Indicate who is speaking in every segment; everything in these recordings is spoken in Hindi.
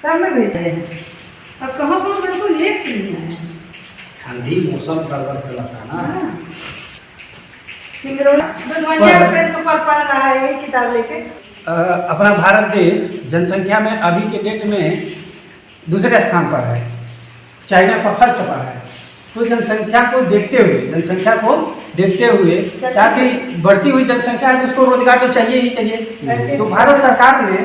Speaker 1: सब में भेजे हैं। अब कहाँ पर मेरे को एक चीज नहीं है।
Speaker 2: ठंडी मौसम गड़बड़ चला था ना।
Speaker 1: सुपर पढ़ रहा है यही किताब लेके।
Speaker 2: अपना भारत देश जनसंख्या में अभी के डेट में दूसरे स्थान पर है, चाइना पर फर्स्ट पर है। तो जनसंख्या को देखते हुए ताकि बढ़ती हुई जनसंख्या है तो उसको रोजगार तो चाहिए ही चाहिए। तो भारत सरकार ने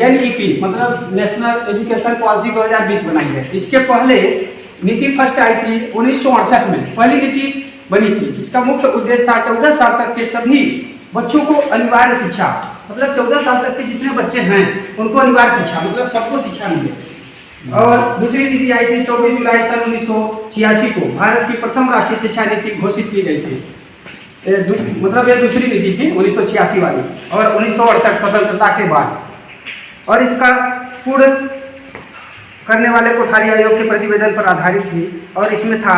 Speaker 2: NEP मतलब नेशनल एजुकेशन पॉलिसी 2020 बनाई है। इसके पहले नीति फर्स्ट आई थी 1968 में, पहली नीति बनी थी। इसका मुख्य उद्देश्य था 14 साल तक के सभी बच्चों को अनिवार्य शिक्षा, मतलब 14 साल तक के जितने बच्चे हैं उनको अनिवार्य शिक्षा, मतलब सबको शिक्षा मिले। और दूसरी नीति आई थी 24 जुलाई सन 1986 को, भारत की प्रथम राष्ट्रीय शिक्षा नीति घोषित की गई थी। मतलब ये दूसरी नीति थी 1986 वाली, और 1968 स्वतंत्रता के बाद। और इसका पूर्ण करने वाले कोठारी आयोग के प्रतिवेदन पर आधारित थी। और इसमें था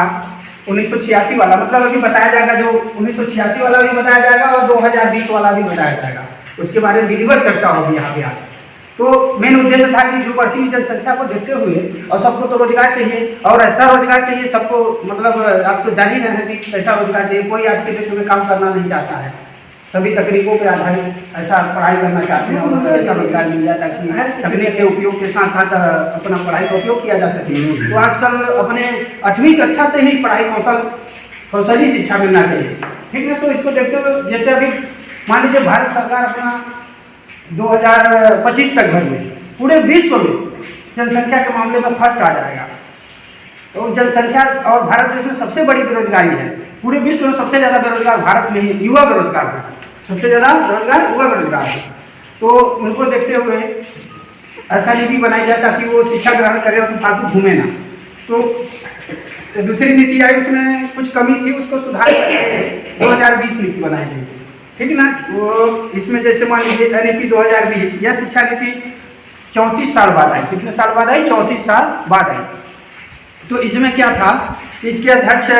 Speaker 2: 1986 वाला, मतलब अभी बताया जाएगा, जो 1986 वाला भी बताया जाएगा और 2020 वाला भी बताया जाएगा। उसके बारे में विधिवत चर्चा होगी यहाँ पे आज। तो मेन उद्देश्य था कि जो बढ़ती हुई जनसंख्या को देखते हुए, और सबको तो रोजगार चाहिए, और ऐसा रोजगार चाहिए सबको, मतलब आप तो जान ही रहे हैं कि ऐसा रोजगार चाहिए। कोई आज के डेट में काम करना नहीं चाहता है, सभी तकनीकों पर आधारित ऐसा पढ़ाई करना चाहते हैं, और ऐसा रोजगार मिल जाता है कि तकनीक के उपयोग के साथ साथ अपना पढ़ाई का उपयोग किया जा सके। तो आजकल अपने 8वीं कक्षा से ही पढ़ाई कौशली शिक्षा मिलना चाहिए, ठीक है। तो इसको देखते हुए जैसे अभी मान लीजिए भारत सरकार अपना 2025 तक भर में पूरे विश्व में जनसंख्या के मामले में फर्स्ट आ जाएगा। तो जनसंख्या और भारत देश में सबसे बड़ी बेरोजगारी है, पूरे विश्व में सबसे ज़्यादा बेरोजगार भारत में ही युवा बेरोजगार है, सबसे ज़्यादा बेरोजगार युवा बेरोजगार है। तो उनको देखते हुए ऐसा नीति बनाई जाए ताकि वो शिक्षा ग्रहण करे और फालतू घूमे ना। तो दूसरी नीति आई, उसमें कुछ कमी थी, उसको सुधार करके 2020 नीति बनाई गई, ठीक ना। वो इसमें जैसे मान लीजिए NEP 2020, यह शिक्षा नीति 34 साल बाद आई। कितने साल बाद आई? 34 साल बाद आई। तो इसमें क्या था, इसके अध्यक्ष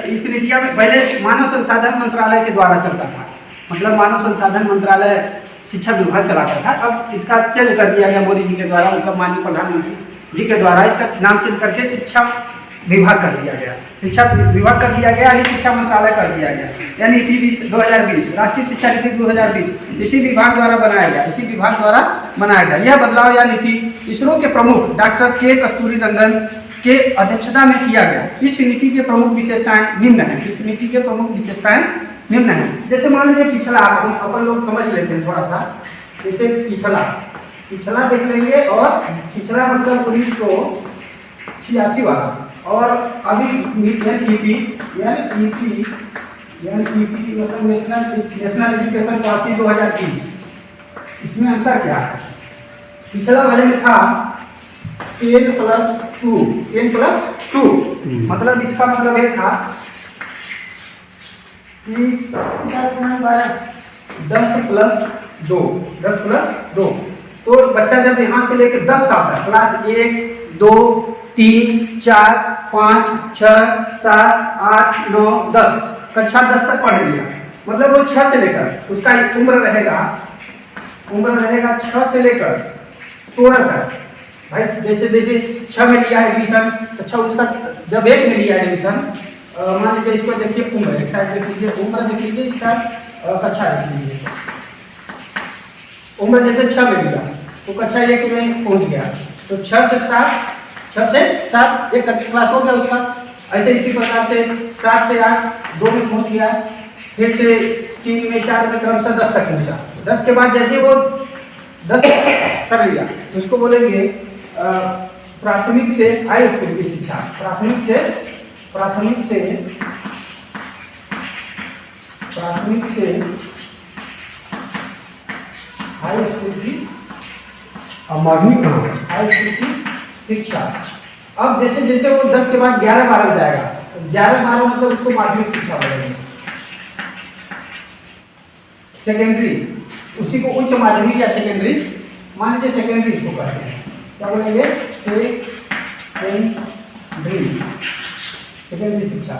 Speaker 2: इस नीतिया में पहले मानव संसाधन मंत्रालय के द्वारा चलता था, मतलब मानव संसाधन मंत्रालय शिक्षा विभाग चलाता था। अब इसका चेंज कर दिया गया मोदी जी के द्वारा, मतलब माननीय प्रधानमंत्री जी के द्वारा इसका नाम चेंज करके शिक्षा विभाग कर दिया गया, शिक्षा विभाग कर दिया गया, यानी शिक्षा मंत्रालय कर दिया गया, यानी NEP 2020 राष्ट्रीय शिक्षा नीति 2020 इसी विभाग द्वारा बनाया गया। यह बदलाव या नीति इसरो के प्रमुख डॉक्टर K कस्तूरीरंगन के अध्यक्षता में किया गया। इस नीति के प्रमुख विशेषताएं निम्न हैं। जैसे मान लीजिए पिछला अपन लोग समझ लेते हैं थोड़ा सा, जैसे पिछला देख लेंगे, और पिछला मतलब 1986 वाला, और अभी NEP मतलब नेशनल एजुकेशन पॉलिसी 2020, इसमें अंतर क्या है? पिछला वाले में था 10+2 मतलब इसका मतलब ये था कि 10+2 तो बच्चा जब यहाँ से लेकर 10 साल तक क्लास 1, 2, 3, 4, 5, 6, 7, 8, 9, 10 कक्षा 10 तक पढ़ लिया, मतलब वो 6 से लेकर उसका उम्र रहेगा 6 से लेकर 16 तक। भाई जैसे 6 में लिया एडमिशन, अच्छा उसका जब 1 में लिया एडमिशन, मान लीजिए इसको देखिए उम्र, एक साइड देख लीजिए उम्र, देख लीजिए इसका कक्षा देख लीजिए, उम्र जैसे 6 में लिया तो कक्षा 1 में पहुंच गया, तो 6 से 7 एक क्लास हो गया उसका। ऐसे इसी प्रकार से 7 से 8 2 में पहुंच गया, फिर से 3 में 4 में क्रमशः 10 तक पहुंचा। 10 के बाद जैसे वो 10 कर लिया तो उसको बोलेंगे प्राथमिक से हाई स्कूल की शिक्षा, प्राथमिक से हाई स्कूल की हाई स्कूल की शिक्षा। अब जैसे जैसे वो 10 के बाद 11-12 में जाएगा, 11-12 मतलब उसको माध्यमिक शिक्षा बोलेंगे। सेकेंडरी, उसी को उच्च माध्यमिक या सेकेंडरी, मान लीजिए सेकेंडरी इसको कहते हैं, क्या बोलेंगे? सेकेंडरी शिक्षा,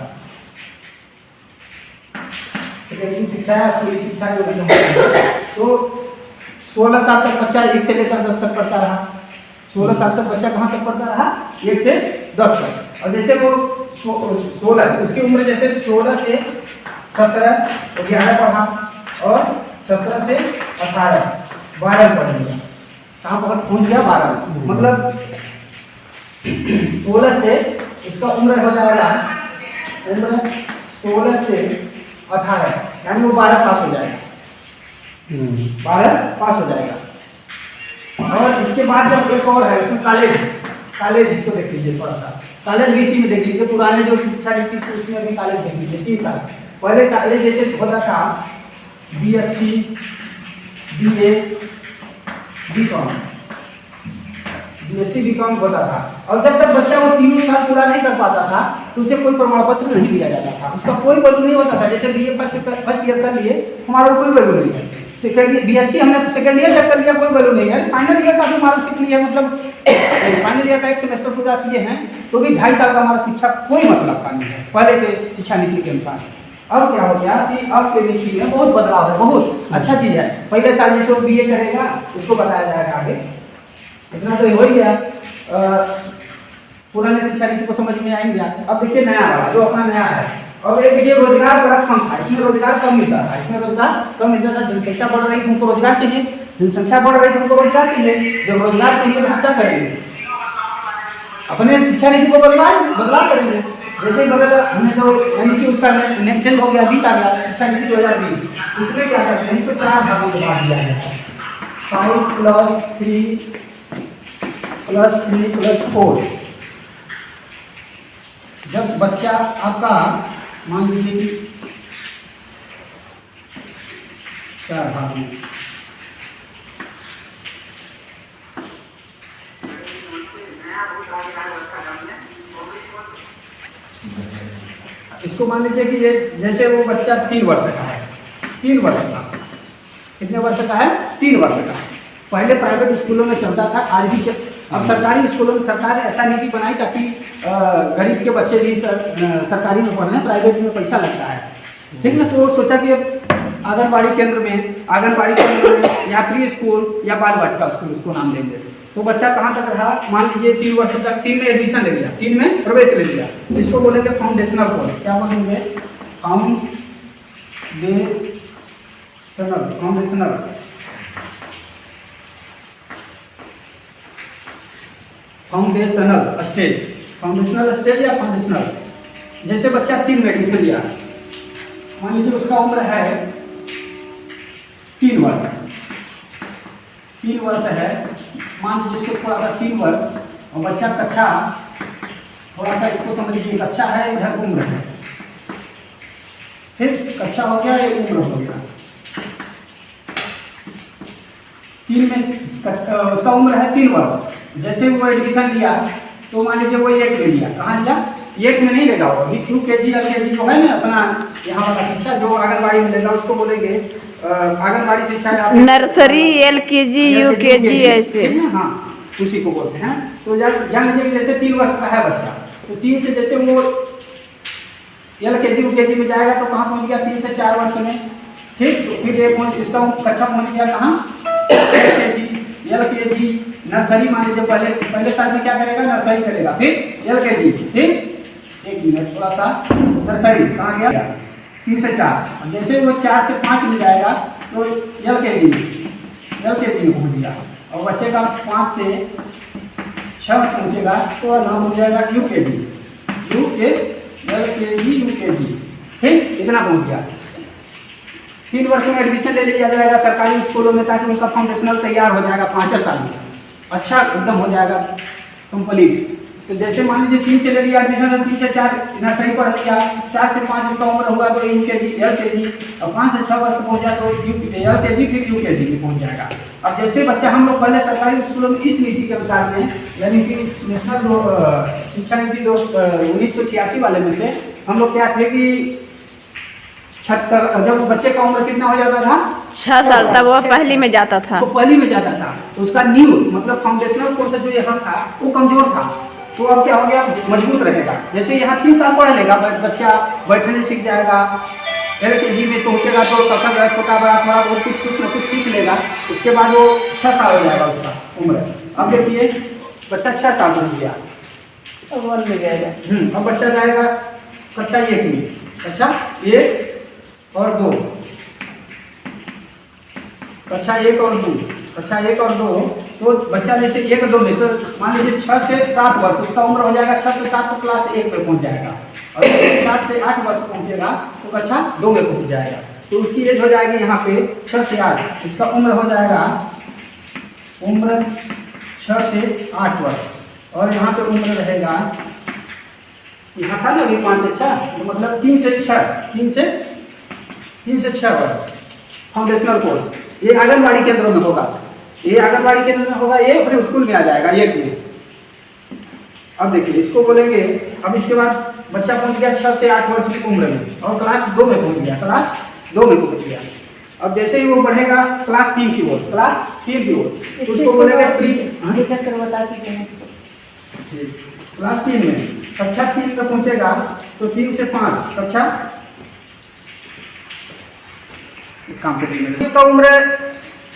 Speaker 2: सेकेंडरी शिक्षा या स्कूली शिक्षा जो भी। तो 16 साल तक बच्चा 1 से लेकर 10 तक पढ़ता रहा, 16 साल तक बच्चा कहाँ तक पढ़ता रहा, 1 से 10 तक। और जैसे वो 16 उसकी उम्र जैसे 16 से 17 11 पढ़ा और 17 से 18 12 पढ़ लिया, कहाँ पर पहुँच गया 12, मतलब 16 से इसका उम्र हो जाएगा, उम्र 16 से 18 यानी वो 12 पास हो जाएगा, 12 पास हो जाएगा। और इसके बाद जब एक और है उसमें कॉलेज इसको देख लीजिए थोड़ा सा, कॉलेज भी इसी में देख लीजिए, पुराने जो शिक्षा नीति थी उसमें भी कॉलेज देख लीजिए 3 साल। पहले कॉलेज जैसे होता था BSc BA BCom, BSc BCom होता था, और जब तक बच्चा वो 3 साल पूरा नहीं कर पाता था तो उसे कोई प्रमाण पत्र नहीं दिया जाता था, उसका कोई वैल्यू नहीं होता था। जैसे BA फर्स्ट ईयर कर लिए हमारा कोई वैल्यू नहीं है, सेकेंड BSc हमने सेकेंड ईयर जब कर लिया कोई वैल्यू नहीं है, फाइनल ईयर का भी हमारा सीख लिया, मतलब फाइनल ईयर का 1 सेमेस्टर पूरा किए हैं तो भी 2.5 साल का हमारा शिक्षा कोई मतलब का नहीं है पहले के शिक्षा नीति के अनुसार। अब क्या हो गया कि अब के नीति में बहुत बदलाव है, बहुत अच्छा चीज़ है। पहले साल जैसे वो BA करेगा उसको बताया जाएगा आगे, इतना तो हो ही गया, पुराने शिक्षा नीति को समझ में आएंगे। अब देखिए नया वाला जो अपना नया है, और एक ये रोजगार बड़ा कम था, इसमें रोजगार कम मिलता था, जनसंख्या बढ़ रही थी उनको रोजगार चाहिए, जनसंख्या बढ़ रही थी उनको रोजगार चाहिए, जब रोजगार चाहिए तो हम क्या करेंगे, अपने शिक्षा नीति को बदलाव करेंगे। जैसे ही बदला हमने तो यानी कि उसका नेम चेंज हो गया, 20 आ गया शिक्षा नीति 2020, उसमें क्या करते हैं, इसको 4 भागों में बांट दिया गया है, 5 + 3 + 4। जब बच्चा आपका मान लीजिए 4 भाग में, इसको मान लीजिए कि ये जैसे वो बच्चा 3 वर्ष का है, 3 वर्ष का, कितने वर्ष का है, 3 वर्ष का। पहले प्राइवेट स्कूलों में चलता था, आज भी अब सरकारी स्कूलों में सरकार ने ऐसा नीति बनाई ताकि गरीब के बच्चे भी सरकारी में पढ़ रहे हैं, प्राइवेट में पैसा लगता है, ठीक ना। तो सोचा कि अब आंगनबाड़ी केंद्र में या प्री स्कूल या बाल वाटिका स्कूल उसको नाम देंगे। तो बच्चा कहाँ तक रहा, मान लीजिए 3 वर्ष तक 3 में एडमिशन ले लिया, 3 में प्रवेश ले लिया, इसको बोलेंगे फाउंडेशनल कोर्स। क्या बोलेंगे, फाउंडेशनल स्टेज या फाउंडेशनल। जैसे बच्चा 3 में एडमिशन लिया, मान लीजिए उसका उम्र है 3 वर्ष, 3 वर्ष है, मान लीजिए इसको थोड़ा सा 3 वर्ष, और बच्चा कक्षा थोड़ा सा इसको समझिए, कक्षा है इधर उम्र है, ठीक, कक्षा हो गया ये उम्र हो गया, 3 में उसका उम्र है 3 वर्ष। जैसे वो एडमिशन लिया तो मान लीजिए वो 1 में लिया, कहाँ लिया, 1 में नहीं लेगा, वो UKG LKG जो है ना अपना यहाँ वाला शिक्षा जो आंगनबाड़ी में लेगा उसको बोलेंगे आंगनबाड़ी शिक्षा,
Speaker 3: नर्सरी LKG UKG ऐसे,
Speaker 2: हाँ उसी को बोलते हैं। तो जान लीजिए जैसे 3 वर्ष का है बच्चा, तो 3 से जैसे वो LKG UKG में जाएगा तो कहाँ पहुँच गया, 3 से 4 वर्ष में, ठीक। तो फिर ये इसका कक्षा पहुँच गया कहाँ, LKG नर्सरी। मान लीजिए पहले साल में क्या करेगा, नर्सरी करेगा, फिर LKG, ठीक। 1 मिनट थोड़ा सा, नर्सरी कहाँ गया, 3 से 4, जैसे वो 4 से 5 में जाएगा तो LKG में पहुँच गया, और बच्चे का 5 से 6 पहुँचेगा तो नाम हो जाएगा UKG, LKG UKG, ठीक, इतना पहुँच गया। 3 वर्ष में एडमिशन ले लिया जाएगा सरकारी स्कूलों में ताकि उनका फाउंडेशनल तैयार हो जाएगा 5 साल में, अच्छा एकदम हो जाएगा कंप्लीट। तो जैसे मान लीजिए 3 से ले लिया एडमिशन, 3 से 4 नर्सरी पढ़ लिया, 4 से 5 इसका उम्र हुआ तो UKG LKG, और 5 से 6 वर्ष पहुँच जाए तो LKG फिर UKG में पहुँच जाएगा। अब जैसे बच्चा हम लोग पहले सरकारी स्कूलों में इस नीति के अनुसार से, यानी कि नेशनल शिक्षा नीति 1986 वाले में से हम लोग क्या थे कि 76, जब बच्चे का उम्र कितना हो जाता था,
Speaker 3: 6 साल तब वो पहली में जाता था,
Speaker 2: तो पहली में जाता था, तो उसका न्यू मतलब फाउंडेशनल कोर्स जो यहाँ था वो कमजोर था, तो अब क्या हो गया, मजबूत रहेगा। जैसे यहाँ 3 साल पढ़ लेगा बच्चा, बैठने सीख जाएगा, LKG में पहुँचेगा तो छोटा बड़ा थोड़ा बहुत कुछ न कुछ सीख लेगा, उसके बाद वो 6 साल हो जाएगा उसका उम्र। अब देखिए बच्चा 6 साल पहुँच गया।
Speaker 1: अब वन में जाएगा।
Speaker 2: अब बच्चा जाएगा कक्षा 1 में, कक्षा 1 और 2, कक्षा 1 और 2, कक्षा 1 और 2। तो बच्चा जैसे 1 2 में, तो मान लीजिए 6 से 7 वर्ष उसका उम्र हो जाएगा। 6 से 7 तो क्लास 1 में पहुंच जाएगा, और 7 से 8 वर्ष पहुंचेगा तो कक्षा 2 में पहुंच जाएगा। तो उसकी एज हो जाएगी यहाँ पे 6 से 8, उसका उम्र हो जाएगा उम्र 6 से 8 वर्ष। और यहाँ पे उम्र रहेगा, यहाँ था ना अभी 5 से 6, तो मतलब 3 से 6 वर्ष फाउंडेशनल कोर्स। ये आंगनबाड़ी केंद्रों में होगा, ये आंगनबाड़ी केंद्र में होगा, ये अपने स्कूल में आ जाएगा 1 में। अब देखिए इसको बोलेंगे। अब इसके बाद बच्चा पहुंच गया 6 से 8 वर्ष की उम्र में और क्लास 2 में पहुंच गया, क्लास 2 में पहुंच गया। अब जैसे ही वो बढ़ेगा क्लास 3 की ओर, क्लास 3 की ओर, उसको बोलेंगे प्री। क्लास 3 में, कक्षा 3 में पहुंचेगा तो 3 से 5 कक्षा इसका उम्र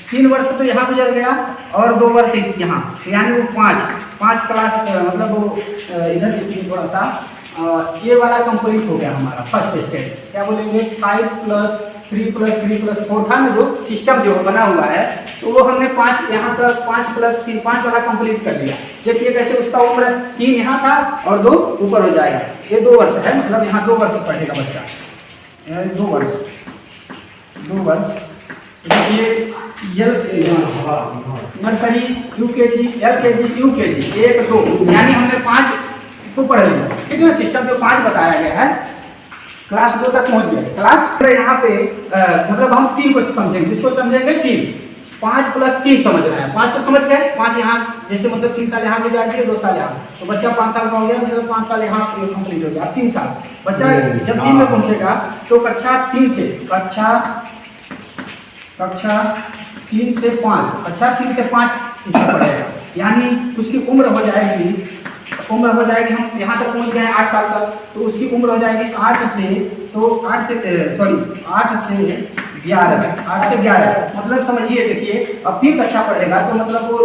Speaker 2: 3 वर्ष तो यहाँ गुजर गया और 2 वर्ष यहाँ, यानी वो 5 क्लास मतलब वो इधर देखिए थोड़ा सा, ये वाला कंप्लीट हो गया हमारा फर्स्ट स्टेज। क्या बोलेंगे 5 + 3 + 3 + 4 था ना जो सिस्टम जो बना हुआ है, तो वो हमने 5 यहाँ तक 5 + 3 5 वाला कंप्लीट कर लिया। देखिए कैसे उसका उम्र 3 यहाँ था और 2 ऊपर हो जाएगा। ये 2 वर्ष है, मतलब यहाँ 2 वर्ष पढ़ेगा बच्चा, 2 वर्ष। ये नर्सरी, यूकेजी, एलकेजी, यूकेजी 1 2, यानी हमने 5 को पढ़ लिया। ठीक है, सिस्टम जो 5 बताया गया है, क्लास 2 तक पहुंच गए। क्लास यहाँ पे मतलब हम 3 को समझेंगे, जिसको समझेंगे 3, 5 + 3 समझ रहे हैं। 5 तो समझ गए, 5 यहाँ जैसे मतलब 3 साल यहाँ गुजार दिए, 2 साल यहाँ, तो बच्चा 5 साल का हो गया, मतलब 5 साल यहाँ कंप्लीट हो गया। 3 साल बच्चा जब 3 में पहुंचेगा तो कक्षा 3 से 5 इसमें पढ़ेगा, यानी उसकी उम्र हो जाएगी हम यहाँ तक पहुँच गए 8 साल तक, तो उसकी उम्र हो जाएगी 8 से 11, मतलब समझिए। देखिए अब 3 कक्षा पढ़ेगा तो मतलब वो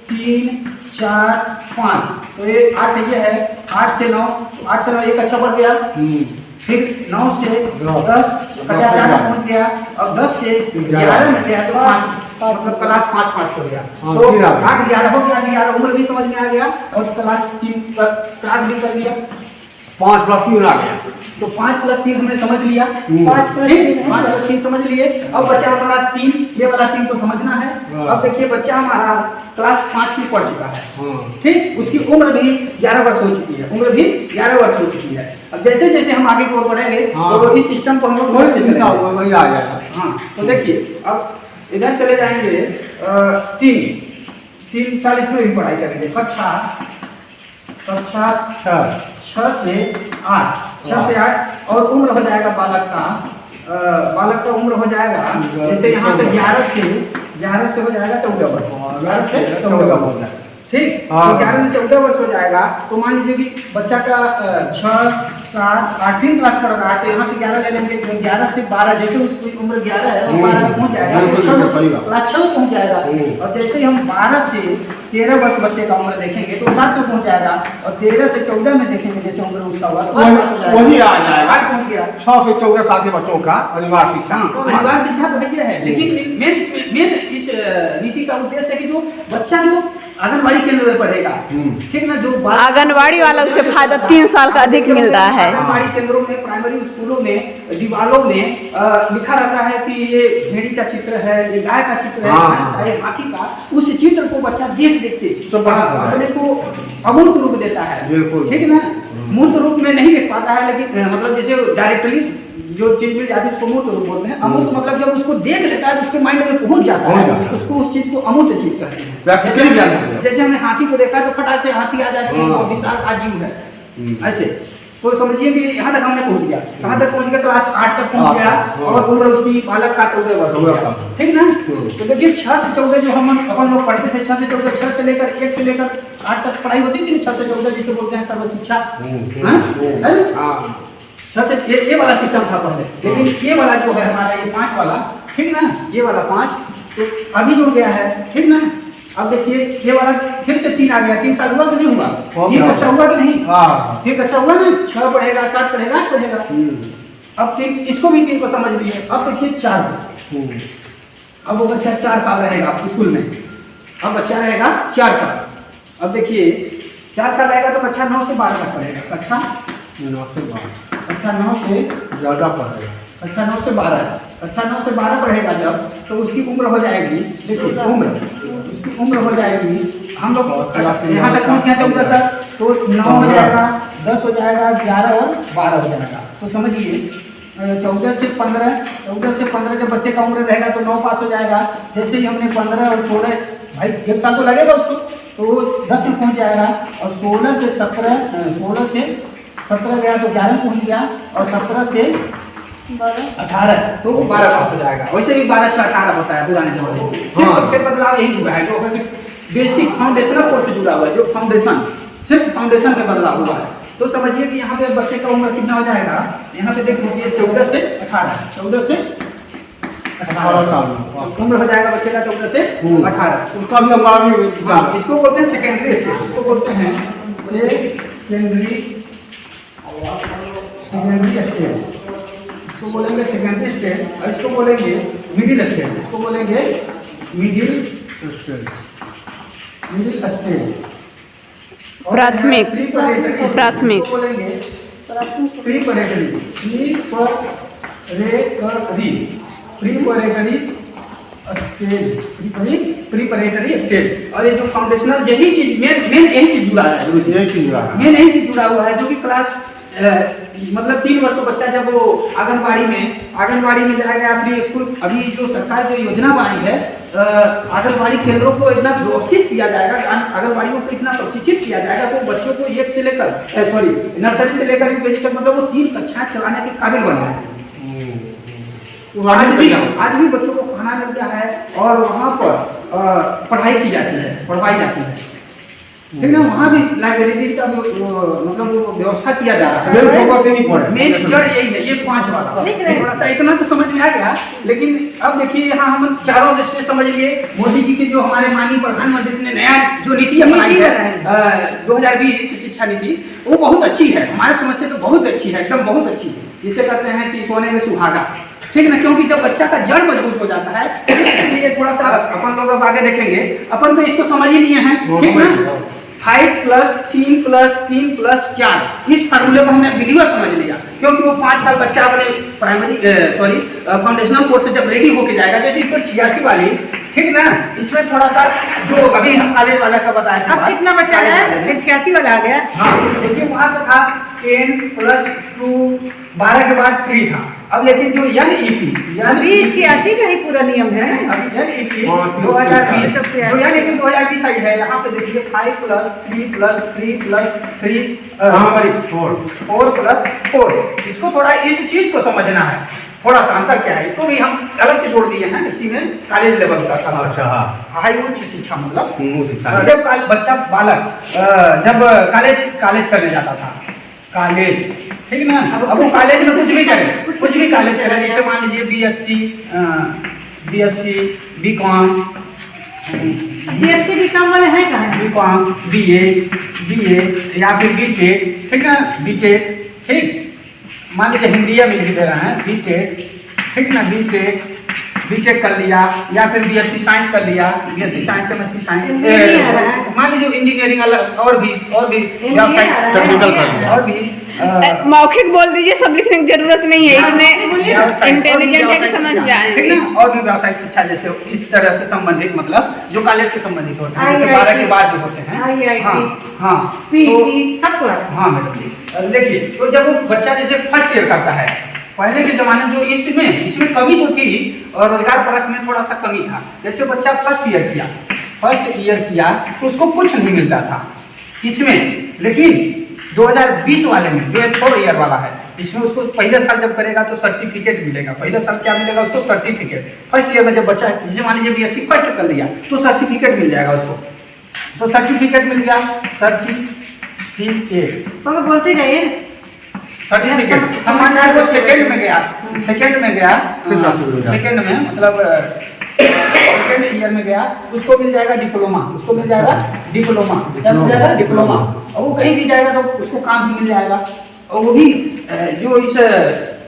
Speaker 2: 3 4 5, तो ये 8 ये है, 8 से 9, 8 से 9 1 कक्षा पढ़ गया। फिर 9 से 10 कक्षा 4 में पहुंच गया, अब 10 से 11 में गया तो 5, मतलब क्लास 5 हो गया। तो 8 11 हो गया, 11 उम्र भी समझ में आ गया और क्लास 3 क्लास भी कर लिया।
Speaker 4: 5 + 3 आ गया,
Speaker 2: तो 5 + 3 हमने समझ लिया, 5 + 3 समझ लिए। अब बच्चा हमारा 3, ये वाला 3 को समझना है। अब देखिए बच्चा हमारा क्लास 5 में पढ़ चुका है, ठीक, उसकी उम्र भी 11 वर्ष हो चुकी है, अब जैसे जैसे हम आगे की ओर बढ़ेंगे तो इस सिस्टम को हम लोग समझ के
Speaker 4: वही आ जाएगा।
Speaker 2: हाँ, तो देखिए अब इधर चले जाएंगे 3 साल इसमें भी पढ़ाई करेंगे। कक्षा 6 से 8 और उम्र हो जाएगा बालक का उम्र हो जाएगा जैसे यहाँ से 11 से हो जाएगा 14 वर्ष, 11 से 14 वर्ष, ठीक। 11 से 14 वर्ष हो जाएगा तो मान लीजिए कि बच्चा का 6 7 8वीं क्लास पढ़ रहा है, तो यहाँ से 11 ले लेंगे, 11 से 12, जैसे उसकी उम्र 11 है और 12 में पहुँच जाएगा तो क्लास 6 में पहुँच जाएगा। और जैसे ही हम 12 से 13 वर्ष बच्चे का उम्र देखेंगे तो 7 में पहुँच जाएगा, और 13 से 14 में देखेंगे जैसे उम्र उसका हुआ तो
Speaker 4: वही आ जाएगा।
Speaker 2: 8 पहुँच गया।
Speaker 4: 6 से 14 साल के बच्चों का अनिवार्य शिक्षा,
Speaker 2: अनिवार्य शिक्षा तो है है, लेकिन मेन इस नीति का उद्देश्य है कि जो बच्चा जो आंगनबाड़ी केंद्र में पढ़ेगा, ठीक ना, जो
Speaker 3: आंगनबाड़ी वाला उसे फायदा 3 साल का अधिक मिल रहा है।
Speaker 2: आंगनबाड़ी केंद्रों में, प्राइमरी स्कूलों में दीवारों में लिखा रहता है कि ये भेड़ी का चित्र है, ये गाय का चित्र है, भैंस का, ये हाथी का, उस चित्र को बच्चा देख के अपने को अमूर्त रूप देता है, ठीक ना। मूर्त रूप में नहीं देख पाता है, लेकिन मतलब जैसे डायरेक्टली जो चीज मिल जाती है उसको मूर्त रूप बोलते हैं। अमूर्त मतलब जब उसको देख लेता है तो उसके माइंड में पहुंच जाता है, उसको उस चीज को अमूर्त चीज कहते हैं। जैसे हमने हाथी को देखा तो फटाक से हाथी आ जाती है, वो विशाल आजीव है, ऐसे। तो समझिए कि यहाँ तक हमने पहुंच गया, कहाँ तक पहुंच गया, क्लास 8 तक पहुंच गया और उम्र उसकी बालक का 14 वर्ष हो गया, ठीक ना। तो देखिए 6 से 14 जो हम अपन लोग पढ़ते थे, 6 से 14, 6 से लेकर 1 से लेकर 8 तक पढ़ाई होती थी, 6 से 14 जिसे बोलते हैं सर्व शिक्षा, 6 से ये वाला सिस्टम था पहले, लेकिन ये वाला जो है हमारा ये 5 वाला, ठीक ना, ये वाला 5 तो अभी जुड़ गया है, ठीक ना। अब देखिए ये वाला फिर से 3 आ गया, 3 साल हुआ कि नहीं हुआ?
Speaker 4: हो
Speaker 2: ठीक
Speaker 4: गया।
Speaker 2: अच्छा हुआ कि नहीं?
Speaker 4: हाँ।
Speaker 2: ठीक अच्छा हुआ ना, 6 पढ़ेगा, 7 पढ़ेगा, 8 पढ़ेगा। अब 3 इसको भी 3 को समझ लिए। अब देखिए 4, अब वो बच्चा 4 साल रहेगा स्कूल में। अब बच्चा रहेगा 4 साल। अब देखिए 4 साल रहेगा तो बच्चा 9 से 12 तक पढ़ेगा। अच्छा
Speaker 4: 9 से 12
Speaker 2: अच्छा 9 से
Speaker 4: ज़्यादा पढ़ेगा।
Speaker 2: अच्छा 9 से 12 अच्छा 9 से 12 पढ़ेगा जब, तो उसकी उम्र हो जाएगी, देखिए उम्र, उसकी उम्र हो जाएगी, हम लोग यहाँ तक पहुँच गया 14 तक, तो 9 हो जाएगा, 10 हो जाएगा, 11 और 12 हो जाएगा। तो समझिए 14 से 15 जब बच्चे का उम्र रहेगा तो 9 पास हो जाएगा। जैसे ही हमने 15 और 16, भाई 1 साल तो लगेगा उसको, तो 10 में पहुँच जाएगा। और 16 से 17 गया तो 11 पहुँच गया, और 17 से 18 तो 12 पास हो जाएगा। वैसे भी 12 से 18 होता है पुराने जमाने में। सिर्फ फिर बदलाव यही हुआ है, जो बेसिक फाउंडेशनल कोर्स से जुड़ा हुआ है, जो फाउंडेशन, सिर्फ फाउंडेशन में बदलाव हुआ है। तो समझिए कि यहाँ पे बच्चे का उम्र कितना हो जाएगा, यहाँ पे देख लीजिए 14 से 18, 14 से 18
Speaker 4: साल
Speaker 2: उम्र हो जाएगा बच्चे का, 14 से 18।
Speaker 4: उसका भी हमारा भी
Speaker 2: हाँ, इसको बोलते हैं सेकेंडरी स्टेज, इसको बोलते हैं सेकेंडरी स्टेज, इसको बोलेंगे सेकेंडरी स्टेज, और इसको बोलेंगे मिडिल स्टेज, इसको बोलेंगे मिडिल स्टेज।
Speaker 3: प्राथमिक प्राथमिक
Speaker 2: इसको बोलेंगे प्रीपरेटरी, प्रीपरेटरी स्टेज। और ये जो फाउंडेशनल यही चीज मेन यही चीज जुड़ा है, मेन यही चीज जुड़ा हुआ है, जो कि क्लास मतलब 3 वर्षों बच्चा जब वो आंगनबाड़ी में जाएगा, अपनी स्कूल, अभी जो सरकार जो योजना बनाई है, आंगनबाड़ी केंद्रों को इतना व्यवस्थित किया जाएगा, आंगनबाड़ियों को इतना प्रशिक्षित किया जाएगा, तो बच्चों को 1 से लेकर नर्सरी से लेकर यूकेजी तक, मतलब वो 3 कक्षाएं चलाने के काबिल बन रहे हैं। आज भी बच्चों को खाना मिलता है, और वहाँ पर पढ़ाई की जाती है, पढ़वाई जाती है, ठीक ना। वहाँ भी लाइब्रेरी का मतलब वो व्यवस्था किया जा रहा है। मेन जड़ यही है, ये 5 वाला थोड़ा सा इतना तो समझ में आ गया। लेकिन अब देखिए यहाँ हम चारों स्टेज समझ लिए। मोदी जी की जो हमारे माननीय प्रधानमंत्री ने नया जो नीति अपनाई है 2020 शिक्षा नीति, वो बहुत अच्छी है, हमारे समझ से तो बहुत अच्छी है, एकदम बहुत अच्छी है। जिसे कहते हैं कि सोने में सुहागा, ठीक ना, क्योंकि जब बच्चा का जड़ मजबूत हो जाता है, इसलिए थोड़ा सा अपन लोग अब आगे देखेंगे। अपन तो इसको समझ ही लिए हैं, ठीक ना। 5 + 3 + 3 + 4 इस फार्मूले को हमने विधिवत समझ लिया, क्योंकि वो 5 साल बच्चा अपने फाउंडेशनल कोर्स से जब रेडी होके जाएगा, जैसे इसको 86 वाली, ठीक ना, इसमें थोड़ा सा जो अभी हम कॉलेज वाला का बताया था,
Speaker 1: अब कितना बचा है? 86 वाला आ गया।
Speaker 2: हाँ, देखिए वहाँ पे था 10 + 2 12 के बाद 3 था। अब लेकिन जो NEP
Speaker 1: अभी 86 का ही पूरा नियम है।
Speaker 2: अभी NEP 2020 जो NEP 2020 आई है, यहाँ पे देखिए 5 + 3 + 3 + 3 4 + 4। इसको थोड़ा इस चीज को समझना है, थोड़ा सा अंतर क्या है, इसको भी हम अलग से जोड़ दिए हैं इसी में, कॉलेज लेवल का।
Speaker 4: अच्छा,
Speaker 2: हाई उच्च शिक्षा मतलब जब बच्चा बालक जब कॉलेज करने जाता था, कॉलेज, ठीक ना। अब वो कॉलेज में कुछ भी करे, कुछ भी कॉलेज करे, जैसे मान लीजिए BSc BCom,
Speaker 1: BSc BCom वाले हैं कहाँ?
Speaker 2: BCom BA या फिर BTech, ठीक ना, BTech, ठीक। मान लीजिए हिंदी में लिख दे रहे हैं BTech, ठीक ना, बीटेक कर लिया, या फिर BSc साइंस कर लिया, BSc साइंस MSc साइंस, मान लीजिए इंजीनियरिंग अलग, और भी टेक्निकल कर लिया, और भी
Speaker 3: मौखिक बोल दीजिए, सब लिखने की जरूरत नहीं है, इतने इंटेलिजेंट है कि समझ जाएंगे।
Speaker 2: ठीक ना, और भी व्यावसायिक शिक्षा जैसे इस तरह से संबंधित, मतलब जो कॉलेज से संबंधित होते हैं, जैसे 12 के बाद जो होते हैं, हाँ मैडम जी। देखिए, तो जब वो बच्चा जैसे फर्स्ट ईयर करता है, पहले के जमाने जो इसमें कमी जो थी, और रोजगार परख में थोड़ा सा कमी था। जैसे बच्चा फर्स्ट ईयर किया तो उसको कुछ नहीं मिलता था इसमें, लेकिन 2020 वाले में जो 4 ईयर वाला है, इसमें उसको पहले साल जब करेगा तो सर्टिफिकेट मिलेगा। पहले साल क्या मिलेगा उसको? सर्टिफिकेट। फर्स्ट ईयर में जब बच्चा, जैसे मान लीजिए BSc फर्स्ट कर लिया तो सर्टिफिकेट मिल जाएगा उसको, तो सर्टिफिकेट मिल गया, सर्टिफिकेट
Speaker 1: बोलते रहिए।
Speaker 2: सर्टिफिकेट हम मान लीजिए वो सेकंड में गया, सेकंड में मतलब सेकेंड ईयर में गया उसको मिल जाएगा डिप्लोमा, उसको मिल जाएगा डिप्लोमा, क्या मिल जाएगा डिप्लोमा। और वो कहीं भी जाएगा तो उसको काम भी मिल जाएगा। और वो भी जो इस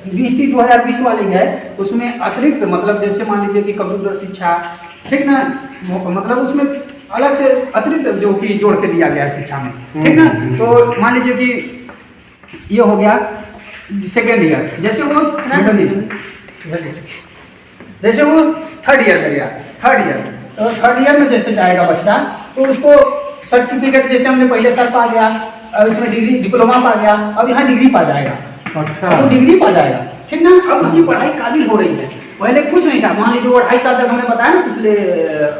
Speaker 2: DST 2020 वाली है उसमें अतिरिक्त मतलब जैसे मान लीजिए कि कंप्यूटर शिक्षा, ठीक ना, मतलब उसमें अलग से अतिरिक्त जो कि जोड़ के दिया गया है शिक्षा में, ठीक ना। तो मान लीजिए कि ये हो गया सेकेंड ईयर, जैसे वो थर्ड ईयर कर गया, थर्ड ईयर में जैसे जाएगा बच्चा तो उसको सर्टिफिकेट जैसे हमने पहले साल पा गया, उसमें डिग्री डिप्लोमा पा गया, अब यहाँ डिग्री पा जाएगा। अच्छा, तो डिग्री पा जाएगा, ठीक ना। अब उसकी पढ़ाई काबिल हो रही है, पहले कुछ नहीं था। मान लीजिए वो 2.5 साल तक हमने बताया ना पिछले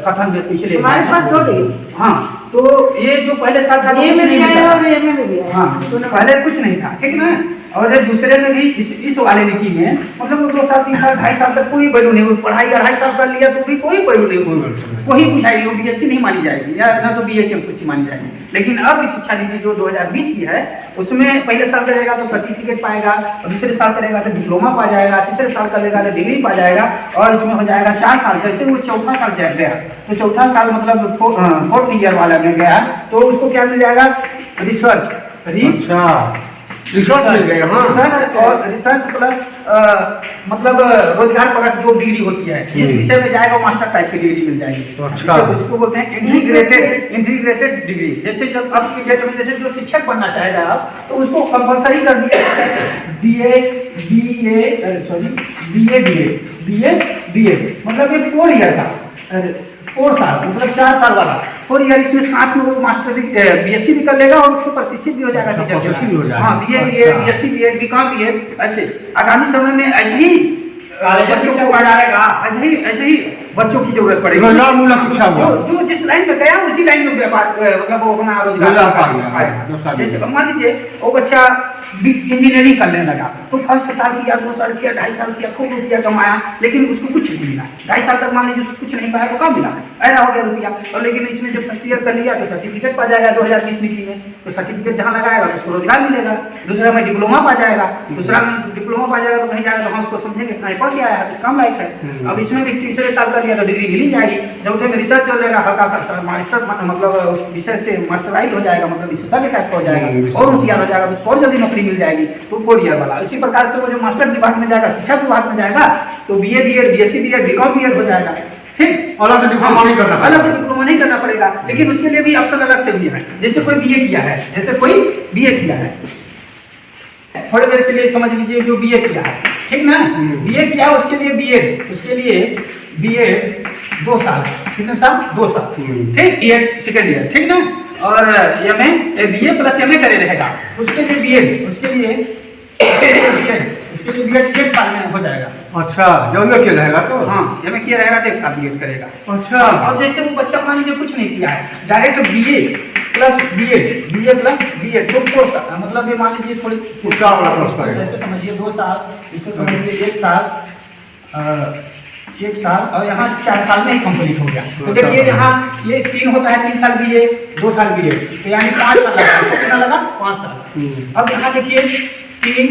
Speaker 2: कथन में, पिछले
Speaker 1: हमारे पास 2 डिग्री।
Speaker 2: हाँ, तो ये जो पहले साल था
Speaker 1: ये में भी आया और ये में भी आया।
Speaker 2: हाँ, तो पहले कुछ नहीं था, ठीक ना। और दूसरे में भी इस वाले नीति में मतलब वो 2 साल 3 साल 2.5 साल तक कोई वैल्यू नहीं हुई, पढ़ाई 2.5 साल कर लिया तो भी कोई वैल्यू नहीं हुई, कोई पूछाई नहीं, BSc नहीं मानी जाएगी या ना तो BA की अनुसूची मानी जाएगी। लेकिन अब इस शिक्षा नीति जो 2020 की है उसमें पहले साल करेगा तो सर्टिफिकेट पाएगा, और दूसरे साल करेगा तो डिप्लोमा पा जाएगा, तीसरे साल करेगा तो डिग्री पा जाएगा, और इसमें हो जाएगा 4 साल। जैसे वो चौथा साल गया तो चौथा साल मतलब 4th ईयर वाला में गया तो उसको क्या मिल जाएगा, रिसर्च मिल जाएगा। हाँ, रिसर्च और रिसर्च प्लस मतलब रोजगार परक जो डिग्री होती है जिस विषय में जाएगा वो मास्टर टाइप की डिग्री मिल जाएगी। अच्छा, उसको बोलते हैं इंटीग्रेटेड डिग्री। जैसे जब अब के डेट में जैसे जो शिक्षक बनना चाहेगा आप तो उसको कंपलसरी कर दिया BA मतलब ये 4 ईयर का 4 साल मतलब 4 साल वाला 4 ईयर, इसमें साथ में वो मास्टर BSc भी कर लेगा और उसको प्रशिक्षित भी हो जाएगा टीचर भी हो जाएगा। हाँ, BSc BEd BCom BEd ऐसे आगामी समय में ऐसे ही बच्चों को पढ़ाएगा, ऐसे ही बच्चों की जरूरत पड़ेगी। जो जिस लाइन में गया उसी लाइन में व्यापार मतलब वो अपना रोजगार पाएगा। जैसे मान लीजिए वो बच्चा इंजीनियरिंग करने लगा तो फर्स्ट साल किया, 2 साल किया, 2.5 साल किया, खूब रुपया कमाया, लेकिन उसको कुछ नहीं मिला। 2.5 साल तक मान लीजिए उसको कुछ नहीं पाया तो कब मिला, ऐसा हो गया रुपया। और लेकिन इसमें जब फर्स्ट ईयर कर लिया तो सर्टिफिकेट पा जाएगा 2020 नीति में, तो सर्टिफिकेट जहाँ लगाएगा तो उसको रोजगार मिलेगा। दूसरा में डिप्लोमा पा जाएगा, तो कहीं जाएगा तो हम उसको समझेंगे पढ़ के आया इस काम लायक है। अब इसमें भी तीसरे साल कर लिया तो डिग्री मिल जाएगी। चौथे में रिसर्च चल जाएगा, हल्का मास्टर मतलब उस विषय से मास्टराइज हो जाएगा, मतलब विशेषज्ञ टाइप का हो जाएगा और होशियार हो जाएगा तो उसको और जल्दी नौकरी मिल जाएगी। तो 4 ईयर वाला इसी प्रकार से वो जो मास्टर विभाग में जाएगा, शिक्षा विभाग में जाएगा तो BA BEd BSc BEd BCom BEd हो जाएगा। ठीक, अलग से डिप्लोमा नहीं करना पड़ेगा, लेकिन उसके लिए भी ऑप्शन अलग से भी है। जैसे कोई BA किया है, थोड़ी देर के लिए समझ लीजिए जो BA किया है, ठीक ना, BA किया उसके लिए BEd 2 साल, कितने साल, 2 साल, ठीक, BEd सेकेंड ईयर, ठीक ना। और BA प्लस MA करे रहेगा उसके लिए BEd, उसके लिए BEd 1 साल में हो जाएगा। अच्छा, जो MA किया रहेगा तो हाँ, MA किया रहेगा तो 1 साल BEd करेगा। अच्छा, और जैसे वो बच्चा मान लीजिए कुछ नहीं किया है, डायरेक्ट BA प्लस BEd जो कोर्स मतलब ये मान लीजिए थोड़ी ऊंचा वाला कोर्स करेगा। जैसे समझिए 2 साल, इसको समझिए 1 साल और यहाँ 4 साल में ही कंप्लीट हो गया। तो देखिए यहाँ ये 3 होता है, 3 साल BA 2 साल BEd, तो यानी 5 साल लगा। कितना लगा, 5 साल। अब यहाँ देखिए 3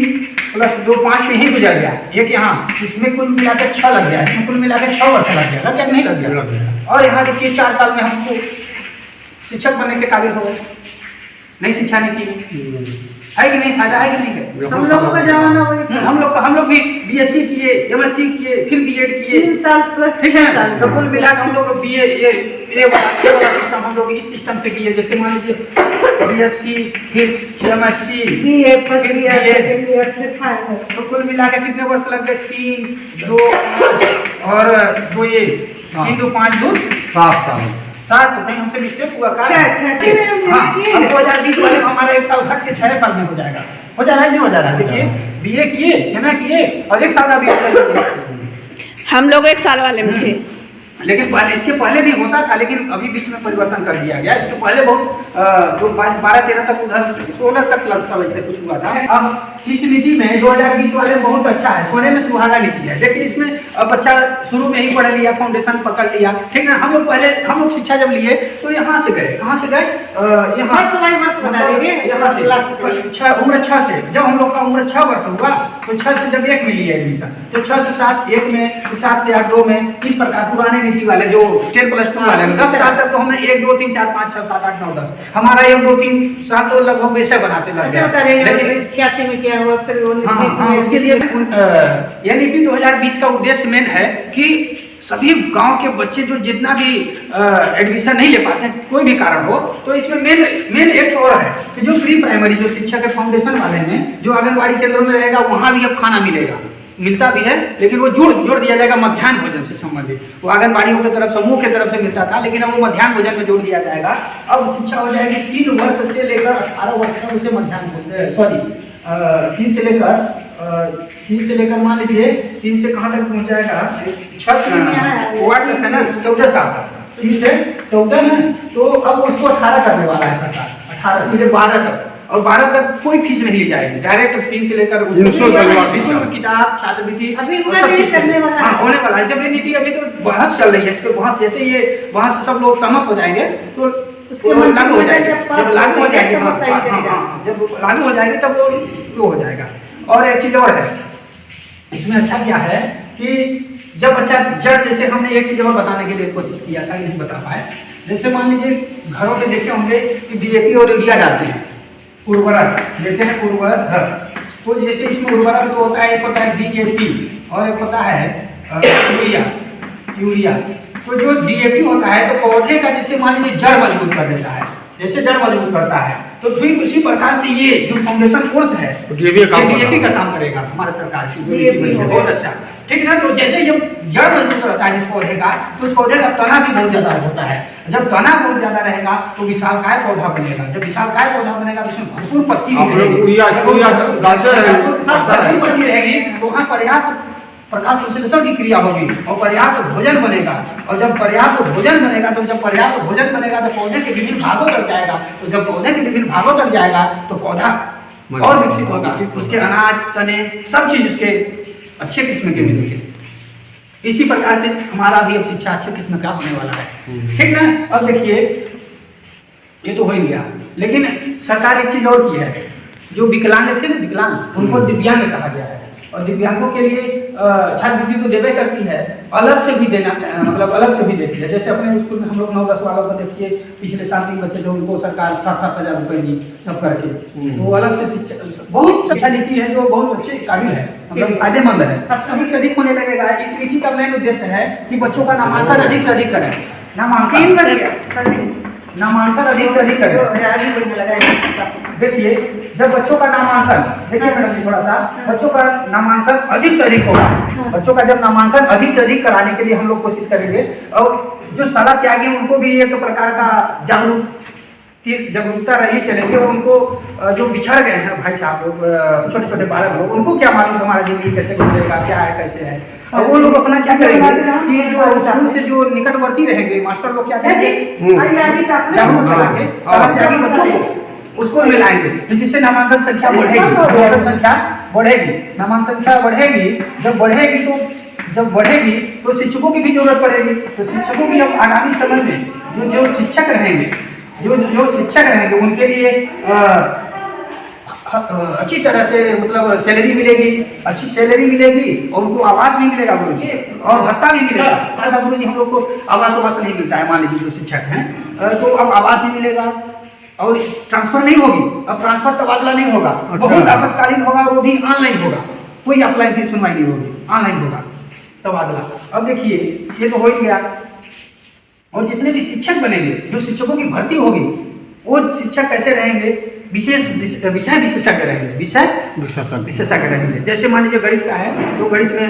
Speaker 2: + 2 5 में ही गुजर गया, एक यहाँ इसमें कुल मिलाकर 6 लग गया, इसमें कुल मिलाकर 6 वर्ष लग गया नहीं लग गया। और यहाँ देखिए 4 साल में हमको शिक्षक बनने के काबिल हो गए, नई शिक्षा नीति है कि नहीं, फायदा है कि नहीं है।
Speaker 1: हम लोगों का जमाना वही था।
Speaker 2: हम लोग भी BSc किए, MSc किए, फिर BEd किए
Speaker 1: 3 साल प्लस,
Speaker 2: ठीक है। तो कुल मिलाकर हम लोग BA ये वाला सिस्टम हम लोग इस सिस्टम से किए। जैसे मान लीजिए BSc फिर MSc
Speaker 1: BA first year second year फिर फाइनल,
Speaker 2: तो कुल मिलाकर कितने वर्ष लग गए, 3 2 5 और 2 ये 3 2 5 2 7 साल। 7 तो कहीं हमसे मिस्टेक हुआ का? 6 2020 वाले में हमारा 1 साल घट के 6 साल में हो जाएगा। हो जा रहा है नहीं हो जा रहा है? देखिए BA किए, MA किए और 1 साल का BEd
Speaker 3: हम लोग 1 साल वाले में थे,
Speaker 2: लेकिन इसके पहले भी होता था, लेकिन अभी बीच में परिवर्तन कर दिया गया। इसके पहले बहुत 12-13 तक, उधर 16 तक लगभग वैसे कुछ हुआ था। अब इस नीति में 2020 वाले में बहुत अच्छा है, सोने में सुहागा नीति है। देखिए इसमें बच्चा शुरू में ही पढ़ लिया, फाउंडेशन पकड़ लिया, ठीक है। हम लोग शिक्षा जब लिए तो यहाँ से गए, कहाँ से गए, यहाँ से उम्र 6 से, जब हम लोग का उम्र 6 वर्ष हुआ तो 6 से जब 1 में लिए एडमिशन, तो 6 से 7 1 में, 7 से 8 2 में, इस प्रकार पुराने नीति वाले जो 10+2 वाले हैं, 10 साल तक तो हमने 1 2 3 4 5 6 7 8 9 10 हमारा 1 2 3 साल तो लगभग वैसे बनाते लग गया। लेकिन
Speaker 1: 86 में क्या हुआ फिर
Speaker 2: उसके लिए एनईपी 2020 का उद्देश्य मेन है कि सभी गांव के बच्चे जो जितना भी एडमिशन नहीं ले पाते हैं कोई भी कारण हो, तो इसमें मेन एक और है कि जो प्री प्राइमरी जो शिक्षा के फाउंडेशन वाले में जो आंगनबाड़ी केंद्रों में रहेगा वहाँ भी अब खाना मिलता भी है, लेकिन वो जोड़ दिया जाएगा मध्याह्न भोजन से संबंधित। वो आंगनबाड़ियों की तरफ समूह की तरफ से मिलता था, लेकिन अब वो मध्याह्न भोजन में जोड़ दिया जाएगा। अब शिक्षा हो जाएगी 3 वर्ष से लेकर 18 वर्ष तक उसे मध्याह्न 3 से लेकर मान लीजिए 3 से कहाँ तक पहुँच जाएगा 6 तक है ना, 14 साल तक 3 से 14 है, तो अब उसको 18 करने वाला है सरकार, 18 सीधे 12 तक, और 12 तक कोई फीस नहीं ली जाएगी, डायरेक्ट 3 से लेकर निःशुल्क किताब छात्रवृत्ति होने वाला है। जब ये नीति अभी तो बहस चल रही है, इस पर बहस जैसे ये वहाँ से सब लोग सहमत हो जाएंगे तो लागू हो जाएगी। जब लागू हो जाएगी जब लागू हो जाएगी तब वो हो जाएगा। और एक चीज़ और है इसमें, अच्छा क्या है कि जब बच्चा जैसे हमने एक चीज़ और बताने के लिए कोशिश किया था, नहीं बता पाए। जैसे मान लीजिए घरों में देखे होंगे कि डीएपी और यूरिया डालते हैं, उर्वरक देते हैं उर्वरक, तो जैसे इसमें उर्वरक तो होता है, एक होता है डीएपी और एक होता है यूरिया। तो जो डीएपी होता है तो पौधे का जैसे मान लीजिए जड़ मजबूत कर देता है, जैसे जड़ मजबूत करता है, तो ठीक उसी प्रकार से ये जो फाउंडेशन कोर्स है डीएपी का काम करेगा हमारे सरकार की, बहुत अच्छा, ठीक ना। तो जैसे जब जड़ मजबूत रहता है जिस पौधे का, तो उस पौधे का तना भी बहुत ज्यादा होता है। जब तना बहुत ज्यादा रहेगा तो विशालकाय पौधा बनेगा, जब विशालकाय पौधा बनेगा तो उसमें भरपूर पत्ती रहेगी, तो वहाँ पर्याप्त प्रकाश संश्लेषण की क्रिया होगी और पर्याप्त भोजन बनेगा। और जब पर्याप्त भोजन बनेगा तो पौधे के विभिन्न भागों तक जाएगा, तो जब पौधे के विभिन्न भागों तक जाएगा तो पौधा और विकसित होगा, उसके अनाज तने सब चीज उसके अच्छे किस्म के मिलेंगे। इसी प्रकार से हमारा भी अब शिक्षा अच्छे किस्म का होने वाला है, ठीक ना। अब देखिए ये तो हो ही गया, लेकिन सरकार एक चीज और की है, जो विकलांग थे ना, विकलांग उनको दिव्यांग कहा गया है, और दिव्यांगों के लिए छात्रवृत्ति तो देवे करती है, अलग से भी देना मतलब अलग से भी देती है। जैसे अपने स्कूल में हम लोग 9-10 वालों को देखिए, पिछले साल 3 बच्चे थे उनको सरकार 7-7 हज़ार रुपये दी सब करके, तो अलग से शिक्षा बहुत शिक्षा नीति है जो बहुत अच्छे काबिल है, मतलब फायदेमंद है, अधिक से अधिक होने लगेगा। इस नीति का मेन उद्देश्य है कि बच्चों का नामांकन अधिक से अधिक करें, नामांकन अधिक से अधिक करें। देखिए जब बच्चों का नामांकन, देखिए मैडम जी थोड़ा सा, बच्चों का नामांकन अधिक से अधिक होगा, बच्चों का जब नामांकन अधिक से अधिक कराने के लिए हम लोग कोशिश करेंगे। और जो शाला त्यागी उनको भी एक प्रकार का जागरूकता रैली चलेंगे, और उनको जो बिछड़ गए हैं भाई साहब लोग, छोटे छोटे बालक लोग, उनको क्या मालूम हमारा जिंदगी कैसे गुजरेगा, क्या है कैसे है, और वो लोग अपना क्या करेंगे कि जो स्कूल से जो निकटवर्ती रहेंगे मास्टर लोग क्या करेंगे, जागरूक चलाएंगे शाला त्यागी बच्चों को, उसको मिलाएंगे, तो जिससे नामांकन संख्या बढ़ेगी, नामांकन संख्या बढ़ेगी। जब बढ़ेगी तो शिक्षकों की भी जरूरत पड़ेगी, तो शिक्षकों की अब आगामी समय में जो शिक्षक रहेंगे उनके लिए अच्छी तरह से मतलब सैलरी मिलेगी, अच्छी सैलरी मिलेगी, और उनको आवास भी मिलेगा गुरु जी, और भत्ता भी मिलेगा। ऐसा गुरु जी हम लोग को आवास नहीं मिलता है, मान लीजिए जो शिक्षक हैं, तो अब आवास भी मिलेगा, और ट्रांसफर नहीं होगी, अब ट्रांसफर तबादला नहीं होगा, बहुत आपातकालीन होगा, वो भी ऑनलाइन होगा, कोई अप्लाई की सुनवाई नहीं होगी, ऑनलाइन होगा तबादला। अब देखिए ये तो हो ही गया, और जितने भी शिक्षक बनेंगे, जो शिक्षकों की भर्ती होगी, वो शिक्षक कैसे रहेंगे, विषय विशेषज्ञ रहेंगे। जैसे मान लीजिए गणित का है, तो गणित में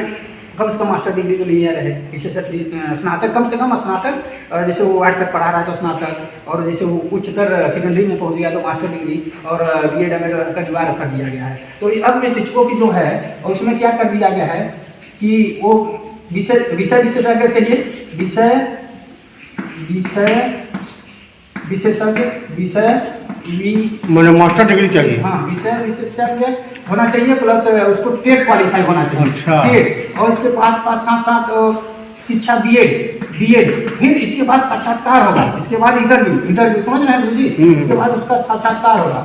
Speaker 2: कम से कम मास्टर डिग्री तो लिया रहे, स्नातक कम से कम स्नातक, जैसे वो 8 तक पढ़ा रहा है तो स्नातक, और जैसे वो उच्चतर सेकेंडरी में पहुंच गया तो मास्टर डिग्री, और बीएड एमएड का जुगाड़ कर दिया गया है। तो अब ये शिक्षकों की जो है उसमें क्या कर दिया गया है कि वो विषय विशेषज्ञ चाहिए,
Speaker 4: मैंने मास्टर डिग्री चाहिए,
Speaker 2: हाँ विषय विशेषज्ञ होना चाहिए, प्लस उसको टेट क्वालिफाई होना चाहिए,
Speaker 4: अच्छा।
Speaker 2: टेट, और इसके पास साथ शिक्षा बीएड, फिर इसके बाद साक्षात्कार होगा, इसके बाद इंटरव्यू समझ रहे हैं गुरु जी, इसके बाद उसका साक्षात्कार होगा,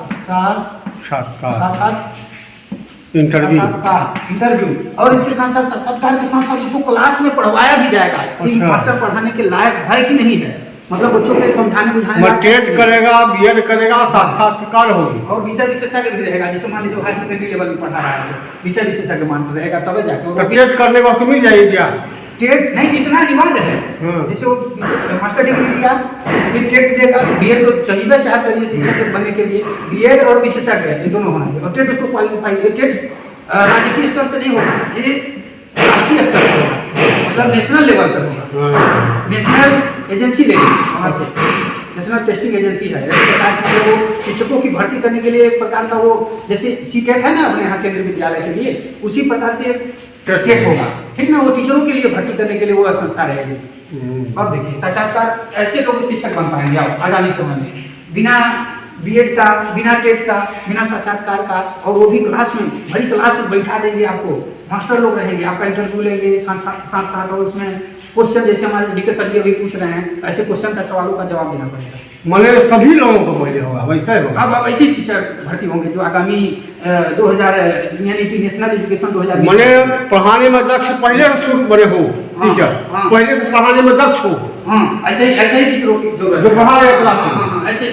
Speaker 4: इंटरव्यू।
Speaker 2: साक्षात्कार इंटरव्यू, और इसके साथ साथ साक्षात्कार के साथ साथ उसको क्लास में पढ़वाया भी जाएगा कि
Speaker 4: अच्छा।
Speaker 2: मास्टर पढ़ाने के लायक है कि नहीं है, मतलब बच्चों को समझाने बुझाने
Speaker 4: मैं टेट करेगा, बीएड करेगा, साक्षात्कार होगी।
Speaker 2: और विषय विशेषज्ञ भी रहेगा, जैसे मान लीजिए हायर सेकेंडरी लेवल में पढ़ा रहा है तो विषय विशेषज्ञ मान रहेगा, तब
Speaker 4: तो
Speaker 2: जाकर
Speaker 4: टेट करने के बाद मिल जाएगी क्या?
Speaker 2: टेट नहीं इतना अनिवार्य है।
Speaker 4: हाँ।
Speaker 2: जैसे वो मास्टर डिग्री लिया फिर टेट देगा, बीएड तो चाहिए चाहे करिए शिक्षक बनने के लिए, बीएड और विशेषज्ञ ये दोनों होना चाहिए, और टेट उसको क्वालिफाई, टेट राजकीय स्तर से नहीं होगा, ये राष्ट्रीय स्तर से होगा, मतलब नेशनल लेवल पर होगा, नेशनल एजेंसी लेगी वहाँ से, नेशनल टेस्टिंग एजेंसी है, एक प्रकार की वो शिक्षकों की भर्ती करने के लिए एक प्रकार का वो जैसे सीटेट है ना अपने यहाँ केंद्रीय विद्यालय के लिए, उसी प्रकार से टेट होगा, ठीक ना, वो टीचरों के लिए भर्ती करने के लिए वो संस्था रहेगी। अब देखिए साक्षात्कार ऐसे लोग शिक्षक बन पाएंगे आप आगामी समय में, बिना बीएड का, बिना टेट का, बिना साक्षात्कार का, और वो भी क्लास में, भरी क्लास में बैठा देंगे आपको, मास्टर लोग रहेंगे, आपका इंटरव्यू लेंगे साथ और उसमें क्वेश्चन जैसे हमारे डीके सर जी अभी पूछ रहे हैं ऐसे क्वेश्चन का सवालों का जवाब देना पड़ेगा।
Speaker 4: मैंने सभी लोगों को पहले होगा वैसा ही होगा।
Speaker 2: अब ऐसे टीचर भर्ती होंगे जो आगामी 2000 यानी कि नेशनल एजुकेशन 2020
Speaker 4: मैंने पढ़ाने में दक्ष पहले से शुरू बड़े हो टीचर,
Speaker 2: हाँ।
Speaker 4: पहले से पढ़ाने में दक्ष हो,
Speaker 2: हाँ ऐसे ही टीचरों की जरूरत
Speaker 4: जो पढ़ा रहे क्लास में।
Speaker 2: हाँ ऐसे।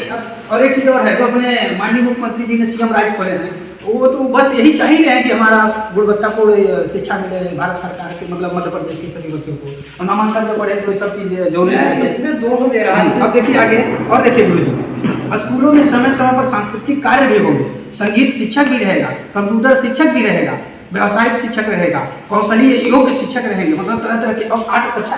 Speaker 2: और एक चीज़ और है, जो अपने माननीय मुख्यमंत्री जी ने सीएम राज खोले हैं, वो तो बस यही चाह ही रहे हैं कि हमारा गुणवत्तापूर्ण शिक्षा मिले भारत सरकार के, मतलब मध्य प्रदेश के सभी बच्चों को, और नामांकन जो पढ़े तो सब चीज़ें जो
Speaker 1: इसमें दोनों दे रहा है।
Speaker 2: अब देखिए आगे, और देखिए गुरु जी, स्कूलों में समय समय पर सांस्कृतिक कार्य भी होंगे, संगीत शिक्षक भी रहेगा, कंप्यूटर शिक्षक भी रहेगा, व्यावसायिक शिक्षक रहेगा, कौशलीय योग्य शिक्षक रहेंगे, मतलब तरह तरह के। अब कक्षा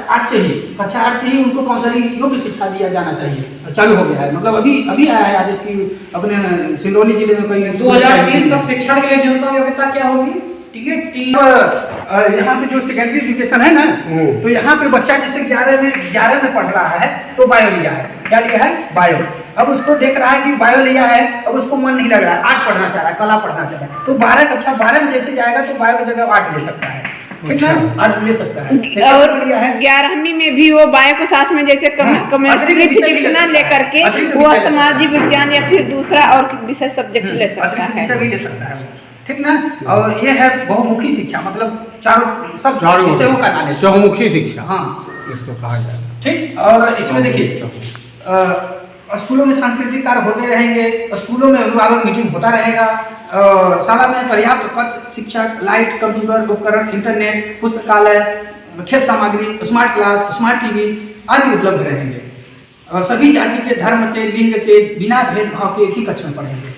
Speaker 2: 8 से ही उनको कौशलीय योग्य शिक्षा दिया जाना चाहिए, चालू हो गया है, मतलब अभी आया है आदेश की अपने सिंगरौली जिले में कई
Speaker 1: 2020 तक शिक्षा के लिए न्यूनतम योग्यता क्या होगी?
Speaker 2: यहाँ पे जो सेकेंडरी एजुकेशन है ना, तो यहाँ पे बच्चा जैसे 11 में पढ़ रहा है तो बायो लिया है, क्या लिया है? बायो। अब उसको देख रहा है कि बायो लिया है, अब उसको मन नहीं लग रहा है, 8 पढ़ना चाह रहा है, कला पढ़ना चाह रहा है, तो 12 में जैसे जाएगा तो बायो की जगह 8 ले सकता है, ठीक है, 8 ले सकता है।
Speaker 3: और 11वीं में भी वो बायो के साथ में जैसे केमिस्ट्री फिजिक्स लेकर के वो सामाजिक विज्ञान या फिर दूसरा और विषय सब्जेक्ट ले सकता है,
Speaker 2: ठीक ना। और ये है बहुमुखी शिक्षा, मतलब सब विषयों का नॉलेज,
Speaker 4: चहुमुखी शिक्षा,
Speaker 2: हाँ
Speaker 4: इसको कहा जाए,
Speaker 2: ठीक। और इसमें देखिए स्कूलों में सांस्कृतिक कार्य होते रहेंगे, स्कूलों में अभिभावक मीटिंग होता रहेगा, शाला में पर्याप्त कक्ष, शिक्षक, लाइट, कंप्यूटर उपकरण, इंटरनेट, पुस्तकालय, खेल सामग्री, स्मार्ट क्लास, स्मार्ट टीवी आदि उपलब्ध रहेंगे, और सभी जाति के, धर्म के, लिंग के बिना भेदभाव के एक ही कक्ष में पढ़ेंगे।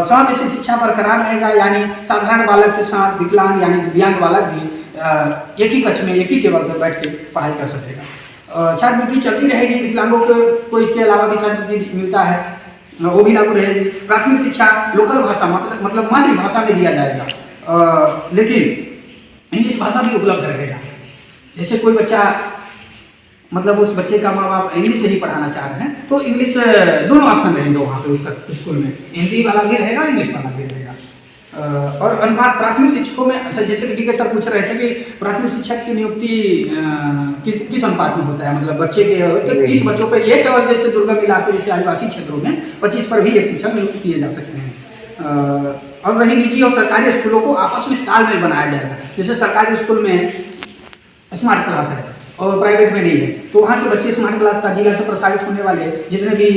Speaker 2: समावेशी शिक्षा बरकरार रहेगा, यानी साधारण बालक के साथ विकलांग यानी दिव्यांग बालक भी एक ही कक्ष में, एक ही टेबल पर बैठ के पढ़ाई कर सकेगा। छात्रवृत्ति चलती रहेगी, विकलांगों को इसके अलावा भी छात्रवृत्ति मिलता है, वो भी लागू रहेगी। प्राथमिक शिक्षा लोकल भाषा मतलब मातृभाषा में दिया जाएगा, लेकिन इंग्लिश भाषा भी उपलब्ध रहेगा। जैसे कोई बच्चा, मतलब उस बच्चे का माँ बाप इंग्लिश से ही पढ़ाना चाह रहे हैं तो इंग्लिश दोनों ऑप्शन रहेंगे वहाँ पे उसका स्कूल में, हिंदी वाला भी रहेगा, इंग्लिश वाला भी रहेगा। और अनुपात प्राथमिक शिक्षकों में, जैसे कि डीके सर पूछ रहे थे कि प्राथमिक शिक्षक की नियुक्ति किस अनुपात में होता है, मतलब बच्चे के 30 बच्चों पर एक, और जैसे दुर्गम इलाके जैसे आदिवासी क्षेत्रों में 25 पर भी एक शिक्षक नियुक्त किए जा सकते हैं। और रही निजी और सरकारी स्कूलों को आपस में तालमेल बनाया जाएगा, जैसे सरकारी स्कूल में स्मार्ट क्लास है और प्राइवेट में नहीं है, तो वहाँ के बच्चे स्मार्ट क्लास का जिला से प्रसारित होने वाले जितने भी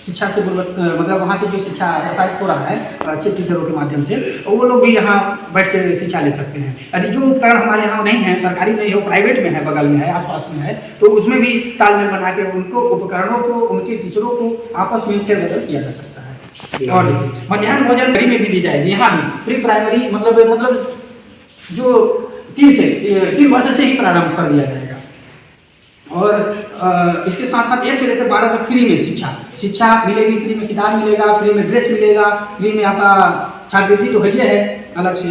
Speaker 2: शिक्षा से मतलब वहाँ से जो शिक्षा प्रसारित हो रहा है अच्छे टीचरों के माध्यम से, वो लोग भी यहाँ बैठ कर शिक्षा ले सकते हैं। यदि जो उपकरण हमारे यहाँ नहीं है, सरकारी नहीं है, वो प्राइवेट में है, बगल में है, आसपास में है, तो उसमें भी तालमेल बना के उनको उपकरणों को, उनके टीचरों को आपस में फेरबदल किया जा सकता है। और मध्याह्न भोजन फ्री में भी दी जाएगी, यहाँ भी प्री प्राइमरी मतलब जो 3 वर्ष से ही प्रारंभ कर दिया जाएगा। और इसके साथ साथ 1 से लेकर 12 तक फ्री में शिक्षा मिलेगी, फ्री में किताब मिलेगा, फ्री में ड्रेस मिलेगा, फ्री में आपका छात्रवृत्ति तो है अलग से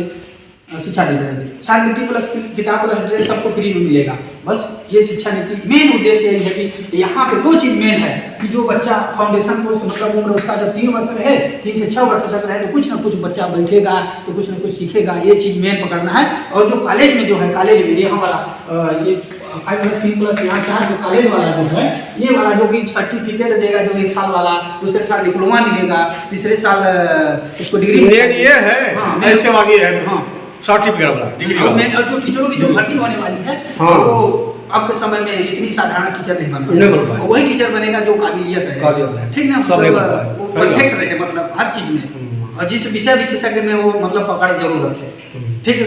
Speaker 2: शिक्षा दी जाएगी, छात्रवृत्ति प्लस किताब प्लस ड्रेस सबको फ्री में मिलेगा। बस ये शिक्षा नीति मेन उद्देश्य यही है कि यहाँ पे 2 चीज़ मेन है कि जो बच्चा फाउंडेशन कोर्स मतलब उम्र उसका जब 3 वर्ष रहे, 3 से 6 वर्ष तक रहे, तो कुछ ना कुछ बच्चा बैठेगा तो कुछ ना कुछ सीखेगा, ये चीज़ मेन पकड़ना है। और जो कॉलेज में जो है, कॉलेज में यहाँ वाला ये 5+3+ यहाँ 4 जो कॉलेज वाला जो है, ये वाला जो कि सर्टिफिकेट देगा, जो 1 साल वाला, दूसरे साल डिप्लोमा मिलेगा, तीसरे साल उसको डिग्री
Speaker 4: मेन ये है,
Speaker 2: हाँ,
Speaker 4: मेन के आगे है,
Speaker 2: हाँ,
Speaker 4: सर्टिफिकेट वाला डिग्री
Speaker 2: और
Speaker 4: वाला।
Speaker 2: जो टीचरों की जो भर्ती होने वाली है,
Speaker 4: हाँ।
Speaker 2: वो अब के समय में इतनी साधारण टीचर नहीं बन
Speaker 4: नहीं बन पाए।
Speaker 2: वही टीचर बनेगा जो काबिलियत है,
Speaker 4: काबिलियत है।
Speaker 2: ठीक ना,
Speaker 4: सब नहीं बन
Speaker 2: मतलब
Speaker 4: पाए।
Speaker 2: वो
Speaker 4: सही बात।
Speaker 2: परफेक्ट रहे, मतलब हर चीज में, और जिस विषय विशेषज्ञ में वो मतलब पकड़ जरूर रखे, ठीक है।